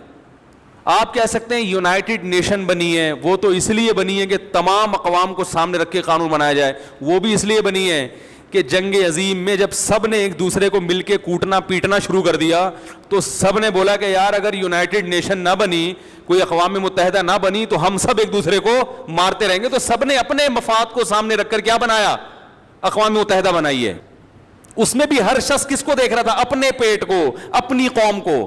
آپ کہہ سکتے ہیں یونائٹڈ نیشن بنی ہے, وہ تو اس لیے بنی ہے کہ تمام اقوام کو سامنے رکھ کے قانون بنایا جائے. وہ بھی اس لیے بنی ہے کہ جنگ عظیم میں جب سب نے ایک دوسرے کو مل کے کوٹنا پیٹنا شروع کر دیا, تو سب نے بولا کہ یار اگر یونائٹڈ نیشن نہ بنی, کوئی اقوام متحدہ نہ بنی, تو ہم سب ایک دوسرے کو مارتے رہیں گے. تو سب نے اپنے مفاد کو سامنے رکھ کر کیا بنایا؟ اقوام متحدہ بنائی ہے. اس میں بھی ہر شخص کس کو دیکھ رہا تھا؟ اپنے پیٹ کو, اپنی قوم کو.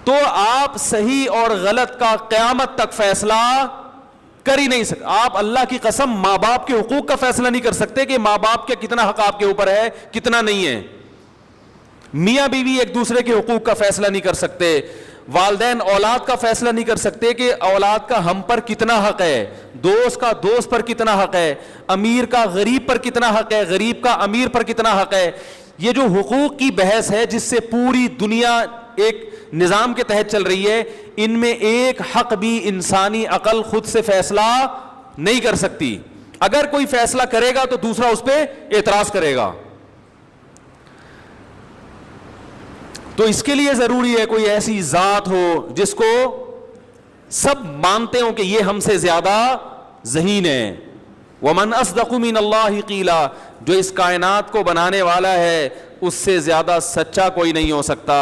تو آپ صحیح اور غلط کا قیامت تک فیصلہ کر ہی نہیں سکتے. آپ اللہ کی قسم ماں باپ کے حقوق کا فیصلہ نہیں کر سکتے کہ ماں باپ کا کتنا حق آپ کے اوپر ہے کتنا نہیں ہے. میاں بیوی ایک دوسرے کے حقوق کا فیصلہ نہیں کر سکتے. والدین اولاد کا فیصلہ نہیں کر سکتے کہ اولاد کا ہم پر کتنا حق ہے, دوست کا دوست پر کتنا حق ہے, امیر کا غریب پر کتنا حق ہے, غریب کا امیر پر کتنا حق ہے. یہ جو حقوق کی بحث ہے جس سے پوری دنیا ایک نظام کے تحت چل رہی ہے, ان میں ایک حق بھی انسانی عقل خود سے فیصلہ نہیں کر سکتی. اگر کوئی فیصلہ کرے گا تو دوسرا اس پہ اعتراض کرے گا. تو اس کے لیے ضروری ہے کوئی ایسی ذات ہو جس کو سب مانتے ہوں کہ یہ ہم سے زیادہ ذہین ہے. وَمَنْ أَصْدَقُ مِنَ اللَّهِ قِيلًا, جو اس کائنات کو بنانے والا ہے اس سے زیادہ سچا کوئی نہیں ہو سکتا,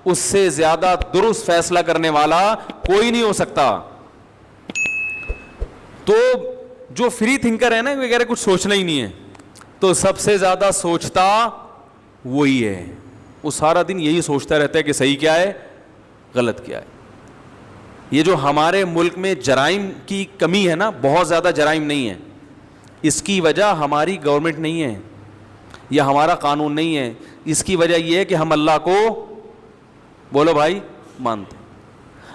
اس سے زیادہ درست فیصلہ کرنے والا کوئی نہیں ہو سکتا. تو جو فری تھنکر ہے نا, وہ کہہ رہے کچھ سوچنا ہی نہیں ہے, تو سب سے زیادہ سوچتا وہی ہے. وہ سارا دن یہی سوچتا رہتا ہے کہ صحیح کیا ہے غلط کیا ہے. یہ جو ہمارے ملک میں جرائم کی کمی ہے نا, بہت زیادہ جرائم نہیں ہے, اس کی وجہ ہماری گورنمنٹ نہیں ہے یا ہمارا قانون نہیں ہے. اس کی وجہ یہ ہے کہ ہم اللہ کو بولو بھائی مانتے.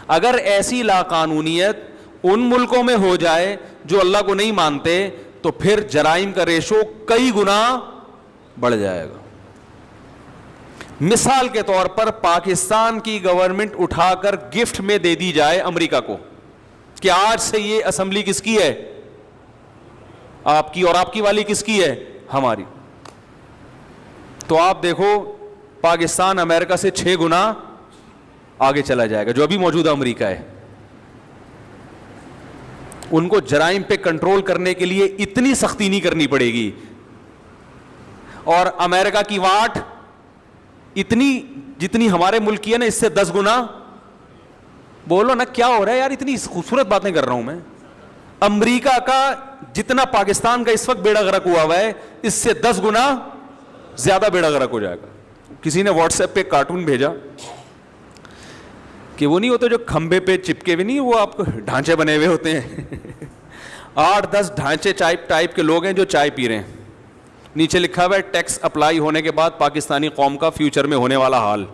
اگر ایسی لاقانونیت ان ملکوں میں ہو جائے جو اللہ کو نہیں مانتے, تو پھر جرائم کا ریشو کئی گنا بڑھ جائے گا. مثال کے طور پر پاکستان کی گورنمنٹ اٹھا کر گفٹ میں دے دی جائے امریکہ کو کہ آج سے یہ اسمبلی کس کی ہے؟ آپ کی. اور آپ کی والی کس کی ہے؟ ہماری. تو آپ دیکھو پاکستان امریکہ سے 6 گنا آگے چلا جائے گا, جو ابھی موجودہ امریکہ ہے. ان کو جرائم پہ کنٹرول کرنے کے لیے اتنی سختی نہیں کرنی پڑے گی, اور امریکہ کی واٹ اتنی جتنی ہمارے ملک کی ہے نا, اس سے 10 گنا. بولو نا کیا ہو رہا ہے یار, اتنی خوبصورت باتیں کر رہا ہوں میں. امریکہ کا جتنا پاکستان کا اس وقت بیڑا غرق ہوا ہے, اس سے 10 گنا زیادہ بیڑا غرق ہو جائے گا. کسی نے واٹس ایپ پہ کارٹون بھیجا کہ وہ نہیں ہوتے جو کھمبے پہ چپکے ہوئے نہیں, وہ آپ کو ڈھانچے بنے ہوئے ہوتے ہیں 8-10 ڈھانچے ٹائپ کے لوگ ہیں جو چائے پی رہے ہیں. نیچے لکھا ہوا ہے ٹیکس اپلائی ہونے کے بعد پاکستانی قوم کا فیوچر میں ہونے والا حال.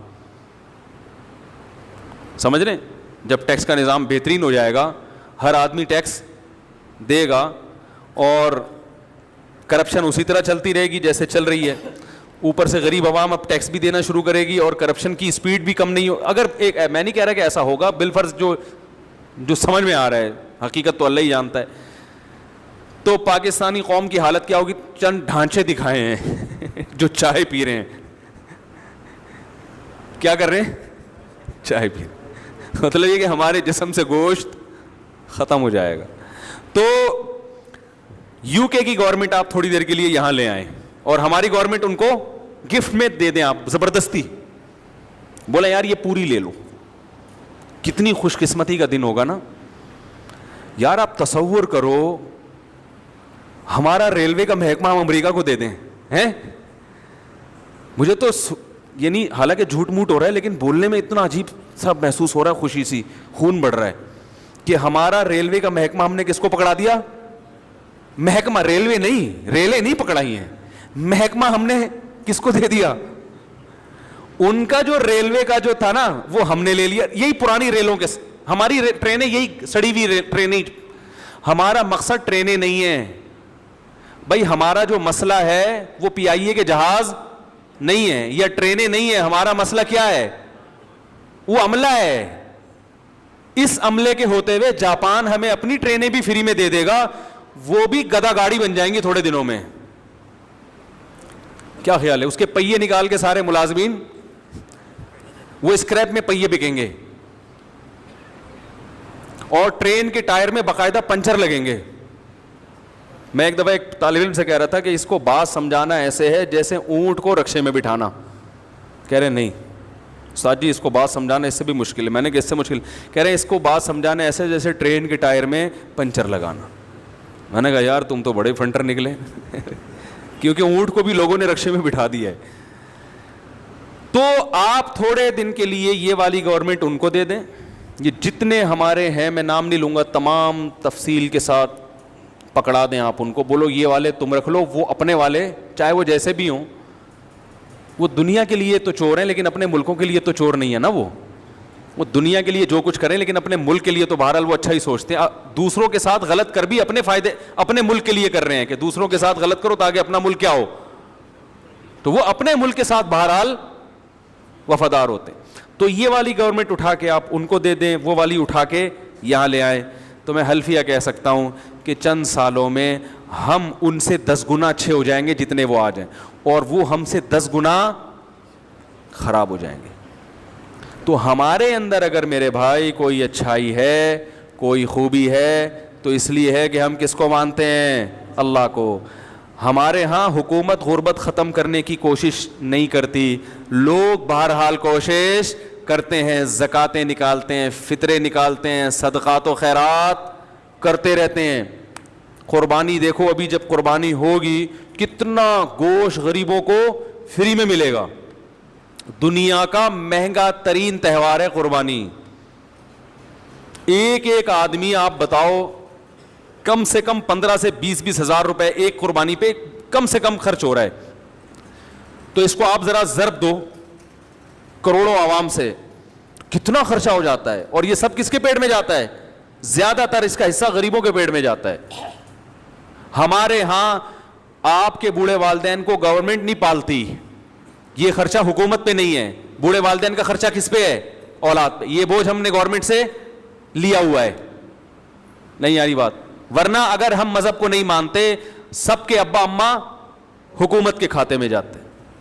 سمجھ رہے ہیں؟ جب ٹیکس کا نظام بہترین ہو جائے گا, ہر آدمی ٹیکس دے گا, اور کرپشن اسی طرح چلتی رہے گی جیسے چل رہی ہے. اوپر سے غریب عوام اب ٹیکس بھی دینا شروع کرے گی, اور کرپشن کی سپیڈ بھی کم نہیں ہو. اگر ایک, میں نہیں کہہ رہا کہ ایسا ہوگا, بالفرض جو سمجھ میں آ رہا ہے, حقیقت تو اللہ ہی جانتا ہے. تو پاکستانی قوم کی حالت کیا ہوگی؟ چند ڈھانچے دکھائے ہیں جو چائے پی رہے ہیں. کیا کر رہے ہیں؟ چائے پی رہے ہیں. مطلب یہ کہ ہمارے جسم سے گوشت ختم ہو جائے گا. تو یو کے کی گورنمنٹ آپ تھوڑی دیر کے لیے یہاں لے آئیں, اور ہماری گورنمنٹ ان کو گفٹ میں دے دیں آپ زبردستی. بولا یار یہ پوری لے لو. کتنی خوش قسمتی کا دن ہوگا نا یار. آپ تصور کرو ہمارا ریلوے کا محکمہ ہم امریکہ کو دے دیں ہیں. مجھے تو یعنی حالانکہ جھوٹ موٹ ہو رہا ہے, لیکن بولنے میں اتنا عجیب سا محسوس ہو رہا ہے, خوشی سی, خون بڑھ رہا ہے کہ ہمارا ریلوے کا محکمہ ہم نے کس کو پکڑا دیا؟ محکمہ, ریلوے نہیں, ریلیں نہیں پکڑائی ہیں, محکمہ ہم نے کس کو دے دیا؟ ان کا جو ریلوے کا جو تھا نا وہ ہم نے لے لیا. یہی پرانی ریلوں کے, ہماری ٹرینیں یہی سڑی ہوئی ٹرینیں. ہمارا مقصد ٹرینیں نہیں ہے بھائی, ہمارا جو مسئلہ ہے وہ پی آئی اے کے جہاز نہیں ہے یا ٹرینیں نہیں ہے. ہمارا مسئلہ کیا ہے؟ وہ عملہ ہے. اس عملے کے ہوتے ہوئے جاپان ہمیں اپنی ٹرینیں بھی فری میں دے دے گا, وہ بھی گدا گاڑی بن جائیں گی تھوڑے دنوں میں. کیا خیال ہے؟ اس کے پہیے نکال کے سارے ملازمین وہ اسکریپ میں پہیے بکیں گے, اور ٹرین کے ٹائر میں باقاعدہ پنچر لگیں گے. میں ایک دفعہ ایک طالب علم سے کہہ رہا تھا کہ اس کو بات سمجھانا ایسے ہے جیسے اونٹ کو رکشے میں بٹھانا. کہہ رہے نہیں استاد جی اس کو بات سمجھانا اس سے بھی مشکل ہے. میں نے کہ اس سے مشکل. کہہ رہے اس کو بات سمجھانا ایسے جیسے ٹرین کے ٹائر میں پنچر لگانا. میں نے کہا یار تم تو بڑے فنٹر نکلے کیونکہ اونٹ کو بھی لوگوں نے رکشے میں بٹھا دیا ہے. تو آپ تھوڑے دن کے لیے یہ والی گورنمنٹ ان کو دے دیں. یہ جتنے ہمارے ہیں, میں نام نہیں لوں گا, تمام تفصیل کے ساتھ پکڑا دیں آپ ان کو. بولو یہ والے تم رکھ لو, وہ اپنے والے چاہے وہ جیسے بھی ہوں, وہ دنیا کے لیے تو چور ہیں لیکن اپنے ملکوں کے لیے تو چور نہیں ہے نا. وہ دنیا کے لیے جو کچھ کریں لیکن اپنے ملک کے لیے تو بہرحال وہ اچھا ہی سوچتے ہیں. دوسروں کے ساتھ غلط کر بھی اپنے فائدے اپنے ملک کے لیے کر رہے ہیں کہ دوسروں کے ساتھ غلط کرو تاکہ اپنا ملک کیا ہو, تو وہ اپنے ملک کے ساتھ بہرحال وفادار ہوتے ہیں. تو یہ والی گورنمنٹ اٹھا کے آپ ان کو دے دیں, وہ والی اٹھا کے یہاں لے آئیں. تو میں حلفیہ کہہ سکتا ہوں کہ چند سالوں میں ہم ان سے 10 گنا اچھے ہو جائیں گے جتنے وہ آج ہیں, اور وہ ہم سے 10 گنا خراب ہو جائیں گے. تو ہمارے اندر اگر میرے بھائی کوئی اچھائی ہے, کوئی خوبی ہے, تو اس لیے ہے کہ ہم کس کو مانتے ہیں؟ اللہ کو. ہمارے ہاں حکومت غربت ختم کرنے کی کوشش نہیں کرتی, لوگ بہرحال کوشش کرتے ہیں, زکاتیں نکالتے ہیں, فطرے نکالتے ہیں, صدقات و خیرات کرتے رہتے ہیں. قربانی دیکھو, ابھی جب قربانی ہوگی کتنا گوشت غریبوں کو فری میں ملے گا. دنیا کا مہنگا ترین تہوار ہے قربانی. ایک ایک آدمی آپ بتاؤ کم سے کم 15 سے 20 ہزار روپے ایک قربانی پہ کم سے کم خرچ ہو رہا ہے. تو اس کو آپ ذرا ضرب دو کروڑوں عوام سے, کتنا خرچہ ہو جاتا ہے. اور یہ سب کس کے پیٹ میں جاتا ہے؟ زیادہ تر اس کا حصہ غریبوں کے پیٹ میں جاتا ہے. ہمارے ہاں آپ کے بوڑھے والدین کو گورنمنٹ نہیں پالتی, یہ خرچہ حکومت پہ نہیں ہے. بوڑھے والدین کا خرچہ کس پہ ہے؟ اولاد پہ. یہ بوجھ ہم نے گورنمنٹ سے لیا ہوا ہے. نہیں آ رہی بات؟ ورنہ اگر ہم مذہب کو نہیں مانتے, سب کے ابا اماں حکومت کے کھاتے میں جاتے,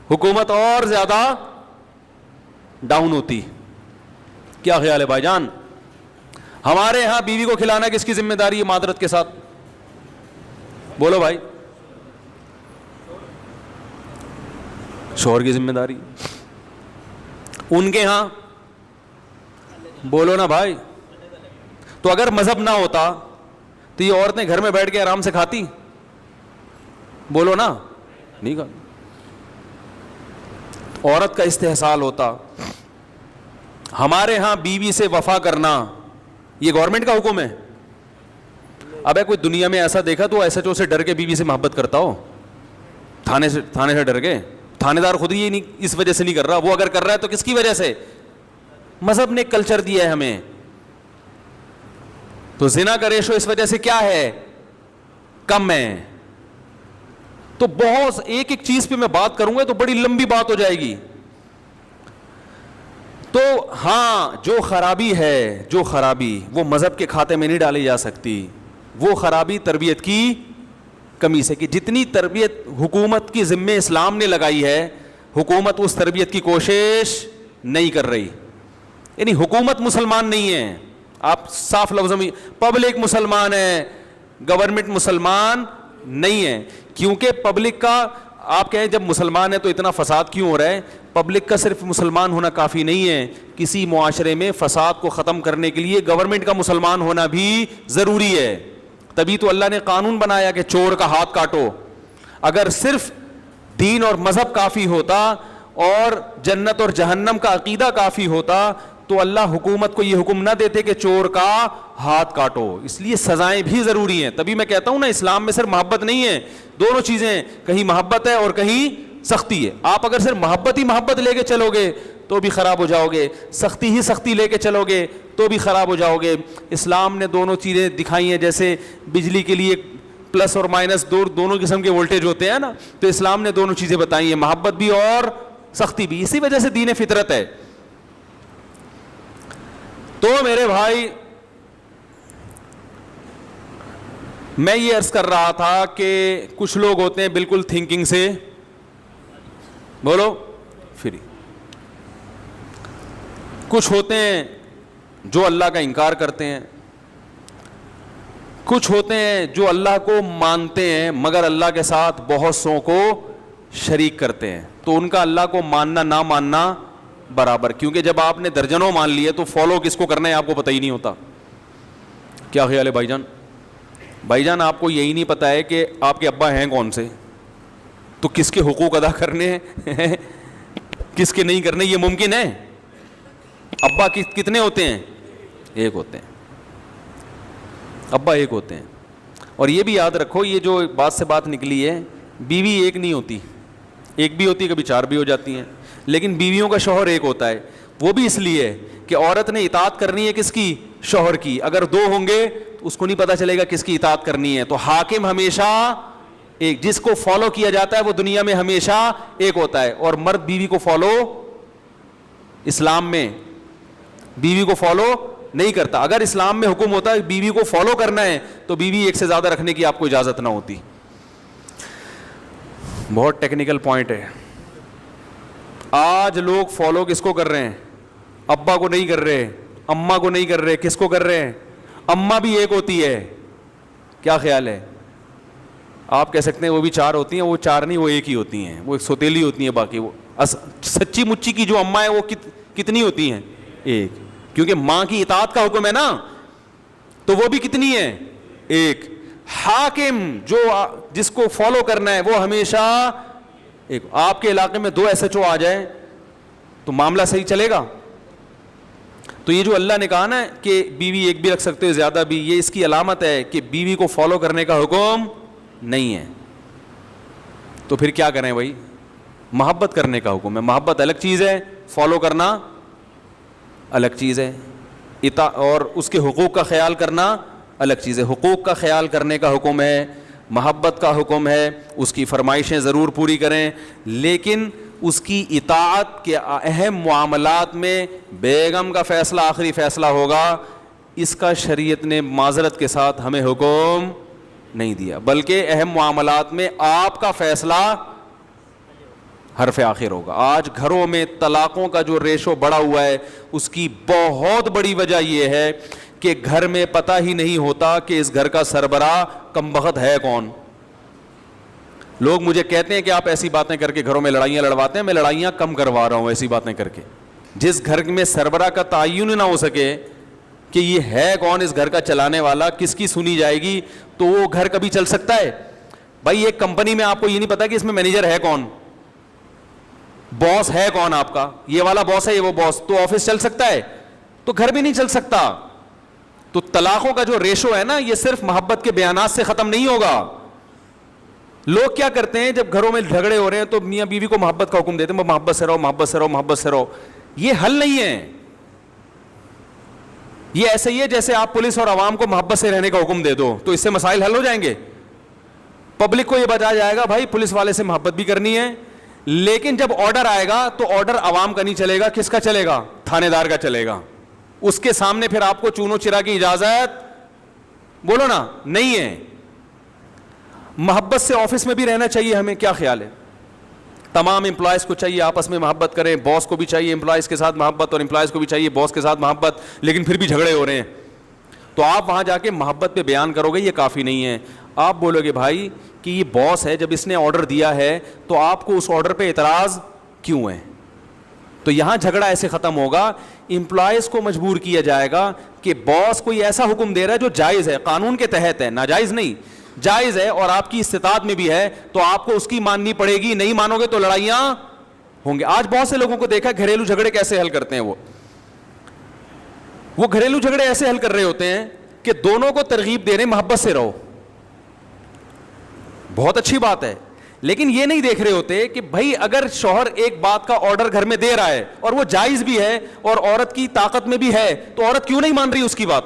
حکومت اور زیادہ ڈاؤن ہوتی. کیا خیال ہے بھائی جان؟ ہمارے ہاں بیوی کو کھلانا کس کی ذمہ داری ہے معذرت کے ساتھ؟ بولو بھائی. شوہر کی ذمہ داری. ان کے ہاں بولو نا بھائی. تو اگر مذہب نہ ہوتا تو یہ عورتیں گھر میں بیٹھ کے آرام سے کھاتی؟ بولو نا, نہیں کھاتی. عورت کا استحصال ہوتا. ہمارے ہاں بیوی سے وفا کرنا یہ گورنمنٹ کا حکم ہے. ابے کوئی دنیا میں ایسا دیکھا تو ایس ایچ او سے ڈر کے بیوی سے محبت کرتا ہو؟ تھانے سے ڈر کے؟ تھانے دار خود ہی نہیں اس وجہ سے نہیں کر رہا, وہ اگر کر رہا ہے تو کس کی وجہ سے؟ مذہب نے کلچر دیا ہے ہمیں. تو زنا کا ریشو اس وجہ سے کیا ہے؟ کم ہے. تو بہت ایک ایک چیز پہ میں بات کروں گا تو بڑی لمبی بات ہو جائے گی. تو ہاں جو خرابی ہے, جو خرابی وہ مذہب کے کھاتے میں نہیں ڈالی جا سکتی. وہ خرابی تربیت کی کمی سے, کہ جتنی تربیت حکومت کی ذمے اسلام نے لگائی ہے, حکومت اس تربیت کی کوشش نہیں کر رہی. یعنی حکومت مسلمان نہیں ہے, آپ صاف لفظوں میں, پبلک مسلمان ہے, گورنمنٹ مسلمان نہیں ہے. کیونکہ پبلک کا آپ کہیں جب مسلمان ہے تو اتنا فساد کیوں ہو رہا ہے؟ پبلک کا صرف مسلمان ہونا کافی نہیں ہے. کسی معاشرے میں فساد کو ختم کرنے کے لیے گورنمنٹ کا مسلمان ہونا بھی ضروری ہے. تبھی تو اللہ نے قانون بنایا کہ چور کا ہاتھ کاٹو. اگر صرف دین اور مذہب کافی ہوتا اور جنت اور جہنم کا عقیدہ کافی ہوتا تو اللہ حکومت کو یہ حکم نہ دیتے کہ چور کا ہاتھ کاٹو. اس لیے سزائیں بھی ضروری ہیں. تبھی میں کہتا ہوں نا, اسلام میں صرف محبت نہیں ہے, دونوں چیزیں ہیں, کہیں محبت ہے اور کہیں سختی ہے. آپ اگر صرف محبت ہی محبت لے کے چلو گے تو بھی خراب ہو جاؤ گے, سختی ہی سختی لے کے چلو گے تو بھی خراب ہو جاؤ گے. اسلام نے دونوں چیزیں دکھائی ہیں, جیسے بجلی کے لیے پلس اور مائنس دونوں قسم کے وولٹیج ہوتے ہیں نا, تو اسلام نے دونوں چیزیں بتائی ہیں, محبت بھی اور سختی بھی. اسی وجہ سے دین فطرت ہے. تو میرے بھائی میں یہ عرض کر رہا تھا کہ کچھ لوگ ہوتے ہیں بالکل تھنکنگ سے بولو فری, کچھ ہوتے ہیں جو اللہ کا انکار کرتے ہیں, کچھ ہوتے ہیں جو اللہ کو مانتے ہیں مگر اللہ کے ساتھ بہت سوں کو شریک کرتے ہیں. تو ان کا اللہ کو ماننا نہ ماننا برابر, کیونکہ جب آپ نے درجنوں مان لیے تو فالو کس کو کرنا ہے آپ کو پتہ ہی نہیں ہوتا. کیا خیال ہے بھائی جان؟ بھائی جان آپ کو یہی نہیں پتا ہے کہ آپ کے ابا ہیں کون سے, تو کس کے حقوق ادا کرنے ہیں کس کے نہیں کرنے, یہ ممکن ہے؟ ابا کتنے ہوتے ہیں؟ ایک ہوتے ہیں, ابا ایک ہوتے ہیں. اور یہ بھی یاد رکھو, یہ جو بات سے بات نکلی ہے, بیوی ایک نہیں ہوتی, ایک بھی ہوتی ہے, کبھی چار بھی ہو جاتی ہیں, لیکن بیویوں کا شوہر ایک ہوتا ہے. وہ بھی اس لیے کہ عورت نے اطاعت کرنی ہے کس کی؟ شوہر کی. اگر دو ہوں گے تو اس کو نہیں پتا چلے گا کس کی اطاعت کرنی ہے. تو حاکم ہمیشہ ایک, جس کو فالو کیا جاتا ہے وہ دنیا میں ہمیشہ ایک ہوتا ہے. اور مرد بیوی کو فالو اسلام میں بیوی کو فالو نہیں کرتا. اگر اسلام میں حکم ہوتا ہے بیوی کو فالو کرنا ہے تو بیوی ایک سے زیادہ رکھنے کی آپ کو اجازت نہ ہوتی. بہت ٹیکنیکل پوائنٹ ہے. آج لوگ فالو کس کو کر رہے ہیں؟ ابا کو نہیں کر رہے, اماں کو نہیں کر رہے, کس کو کر رہے ہیں؟ اماں بھی ایک ہوتی ہے. کیا خیال ہے؟ آپ کہہ سکتے ہیں وہ بھی چار ہوتی ہیں, وہ چار نہیں, وہ ایک ہی ہوتی ہیں, وہ ایک سوتیلی ہوتی ہیں. باقی وہ سچی مچی کی جو اماں ہیں وہ کتنی ہوتی ہیں؟ ایک. کیونکہ ماں کی اطاعت کا حکم ہے نا, تو وہ بھی کتنی ہے؟ ایک. حاکم جو جس کو فالو کرنا ہے وہ ہمیشہ ایک. آپ کے علاقے میں 2 SHO آ جائیں تو معاملہ صحیح چلے گا؟ تو یہ جو اللہ نے کہا نا کہ بیوی ایک بھی رکھ سکتے ہو, زیادہ بھی, یہ اس کی علامت ہے کہ بیوی کو فالو کرنے کا حکم نہیں ہے. تو پھر کیا کریں بھائی؟ محبت کرنے کا حکم ہے. محبت الگ چیز ہے, فالو کرنا الگ چیز ہے, اور اس کے حقوق کا خیال کرنا الگ چیز ہے. حقوق کا خیال کرنے کا حکم ہے, محبت کا حکم ہے, اس کی فرمائشیں ضرور پوری کریں, لیکن اس کی اطاعت کے اہم معاملات میں بیگم کا فیصلہ آخری فیصلہ ہوگا, اس کا شریعت نے معذرت کے ساتھ ہمیں حکم نہیں دیا, بلکہ اہم معاملات میں آپ کا فیصلہ حرف آخر ہوگا. آج گھروں میں طلاقوں کا جو ریشو بڑھا ہوا ہے اس کی بہت بڑی وجہ یہ ہے کہ گھر میں پتہ ہی نہیں ہوتا کہ اس گھر کا سربراہ کمبخت ہے کون. لوگ مجھے کہتے ہیں کہ آپ ایسی باتیں کر کے گھروں میں لڑائیاں لڑواتے ہیں. میں لڑائیاں کم کروا رہا ہوں ایسی باتیں کر کے. جس گھر میں سربراہ کا تعین نہ ہو سکے کہ یہ ہے کون اس گھر کا چلانے والا, کس کی سنی جائے گی, تو وہ گھر کبھی چل سکتا ہے؟ بھائی ایک کمپنی میں آپ کو یہ نہیں پتا کہ اس میں مینیجر ہے کون, باس ہے کون آپ کا, یہ والا باس ہے, یہ وہ باس, تو آفس چل سکتا ہے؟ تو گھر بھی نہیں چل سکتا. تو طلاقوں کا جو ریشو ہے نا, یہ صرف محبت کے بیانات سے ختم نہیں ہوگا. لوگ کیا کرتے ہیں جب گھروں میں جھگڑے ہو رہے ہیں تو میاں بیوی کو محبت کا حکم دیتے ہیں, محبت سے رہو, محبت سے رہو, محبت سے رہو. یہ حل نہیں ہے. یہ ایسے ہی ہے جیسے آپ پولیس اور عوام کو محبت سے رہنے کا حکم دے دو, تو اس سے مسائل حل ہو جائیں گے. پبلک کو یہ بتایا جائے گا بھائی پولیس والے سے محبت بھی کرنی ہے, لیکن جب آرڈر آئے گا تو آرڈر عوام کا نہیں چلے گا, کس کا چلے گا؟ تھانے دار کا چلے گا. اس کے سامنے پھر آپ کو چونو چرا کی اجازت بولو نا نہیں ہے. محبت سے آفس میں بھی رہنا چاہیے ہمیں. کیا خیال ہے؟ تمام امپلائز کو چاہیے آپس میں محبت کریں, باس کو بھی چاہیے امپلائز کے ساتھ محبت, اور امپلائز کو بھی چاہیے باس کے ساتھ محبت, لیکن پھر بھی جھگڑے ہو رہے ہیں. تو آپ وہاں جا کے محبت پہ بیان کرو گے, یہ کافی نہیں ہے. آپ بولو گے بھائی کہ یہ باس ہے, جب اس نے آرڈر دیا ہے تو آپ کو اس آرڈر پہ اعتراض کیوں ہے؟ تو یہاں جھگڑا ایسے ختم ہوگا. امپلائز کو مجبور کیا جائے گا کہ باس کوئی ایسا حکم دے رہا ہے جو جائز ہے, قانون کے تحت ہے, ناجائز نہیں, جائز ہے, اور آپ کی استطاعت میں بھی ہے, تو آپ کو اس کی ماننی پڑے گی. نہیں مانو گے تو لڑائیاں ہوں گی. آج بہت سے لوگوں کو دیکھا گھریلو جھگڑے کیسے حل کرتے ہیں. وہ گھریلو جھگڑے ایسے حل کر رہے ہوتے ہیں کہ دونوں کو ترغیب دے رہے ہیں محبت سے رہو, بہت اچھی بات ہے, لیکن یہ نہیں دیکھ رہے ہوتے کہ بھائی اگر شوہر ایک بات کا آرڈر گھر میں دے رہا ہے اور وہ جائز بھی ہے اور عورت کی طاقت میں بھی ہے, تو عورت کیوں نہیں مان رہی اس کی بات؟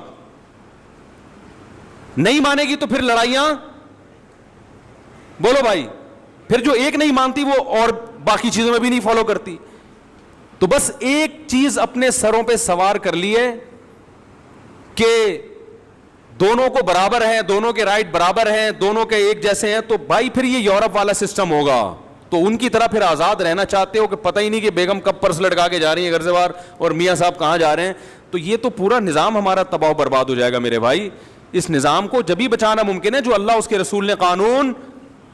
نہیں مانے گی تو پھر لڑائیاں, بولو بھائی, پھر جو ایک نہیں مانتی وہ اور باقی چیزوں میں بھی نہیں فالو کرتی. تو بس ایک چیز اپنے سروں پہ سوار کر لیے کہ دونوں کو برابر ہیں, دونوں کے رائٹ برابر ہیں, دونوں کے ایک جیسے ہیں, تو بھائی پھر یہ یورپ والا سسٹم ہوگا. تو ان کی طرح پھر آزاد رہنا چاہتے ہو کہ پتہ ہی نہیں کہ بیگم کب پرس لٹکا کے جا رہی ہے گھر سے باہر اور میاں صاحب کہاں جا رہے ہیں, تو یہ تو پورا نظام ہمارا تباہ و برباد ہو جائے گا میرے بھائی. اس نظام کو جبھی بچانا ممکن ہے جو اللہ اس کے رسول نے قانون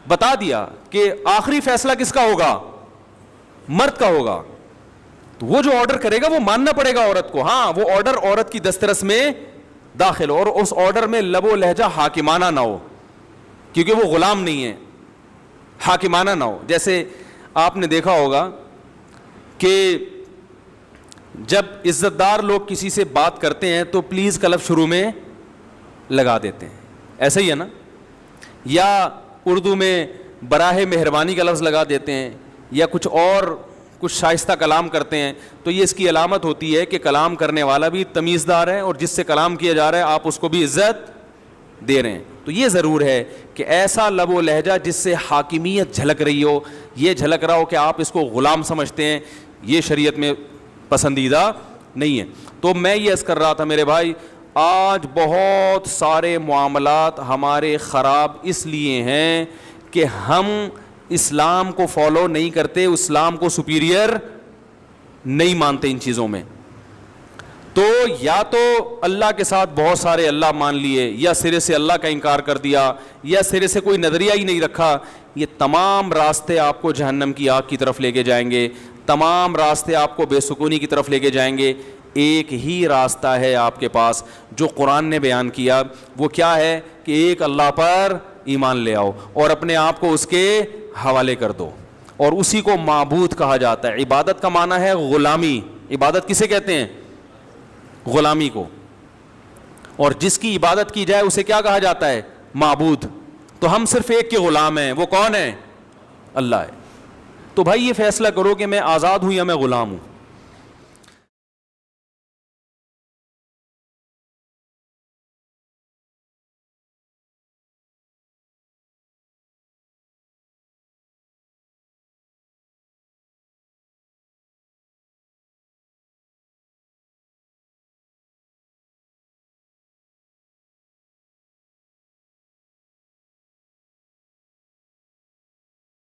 بتا دیا کہ آخری فیصلہ کس کا ہوگا, مرد کا ہوگا. تو وہ جو آرڈر کرے گا وہ ماننا پڑے گا عورت کو. ہاں وہ آرڈر عورت کی دسترس میں داخل ہو, اور اس آرڈر میں لب و لہجہ حاکمانہ نہ ہو, کیونکہ وہ غلام نہیں ہے, حاکمانہ نہ ہو. جیسے آپ نے دیکھا ہوگا کہ جب عزت دار لوگ کسی سے بات کرتے ہیں تو پلیز کا لفظ شروع میں لگا دیتے ہیں, ایسا ہی ہے نا, یا اردو میں براہ مہربانی کا لفظ لگا دیتے ہیں, یا کچھ شائستہ کلام کرتے ہیں. تو یہ اس کی علامت ہوتی ہے کہ کلام کرنے والا بھی تمیزدار ہے اور جس سے کلام کیا جا رہا ہے آپ اس کو بھی عزت دے رہے ہیں. تو یہ ضرور ہے کہ ایسا لب و لہجہ جس سے حاکمیت جھلک رہی ہو, یہ جھلک رہا ہو کہ آپ اس کو غلام سمجھتے ہیں, یہ شریعت میں پسندیدہ نہیں ہے. تو میں یہ عرض کر رہا تھا میرے بھائی, آج بہت سارے معاملات ہمارے خراب اس لیے ہیں کہ ہم اسلام کو فالو نہیں کرتے, اسلام کو سپیریئر نہیں مانتے ان چیزوں میں. تو یا تو اللہ کے ساتھ بہت سارے اللہ مان لیے, یا سرے سے اللہ کا انکار کر دیا, یا سرے سے کوئی نظریہ ہی نہیں رکھا. یہ تمام راستے آپ کو جہنم کی آگ کی طرف لے کے جائیں گے, تمام راستے آپ کو بے سکونی کی طرف لے کے جائیں گے. ایک ہی راستہ ہے آپ کے پاس جو قرآن نے بیان کیا, وہ کیا ہے کہ ایک اللہ پر ایمان لے آؤ اور اپنے آپ کو اس کے حوالے کر دو, اور اسی کو معبود کہا جاتا ہے. عبادت کا معنی ہے غلامی. عبادت کسے کہتے ہیں؟ غلامی کو. اور جس کی عبادت کی جائے اسے کیا کہا جاتا ہے؟ معبود. تو ہم صرف ایک کے غلام ہیں, وہ کون ہے؟ اللہ ہے. تو بھائی یہ فیصلہ کرو کہ میں آزاد ہوں یا میں غلام ہوں.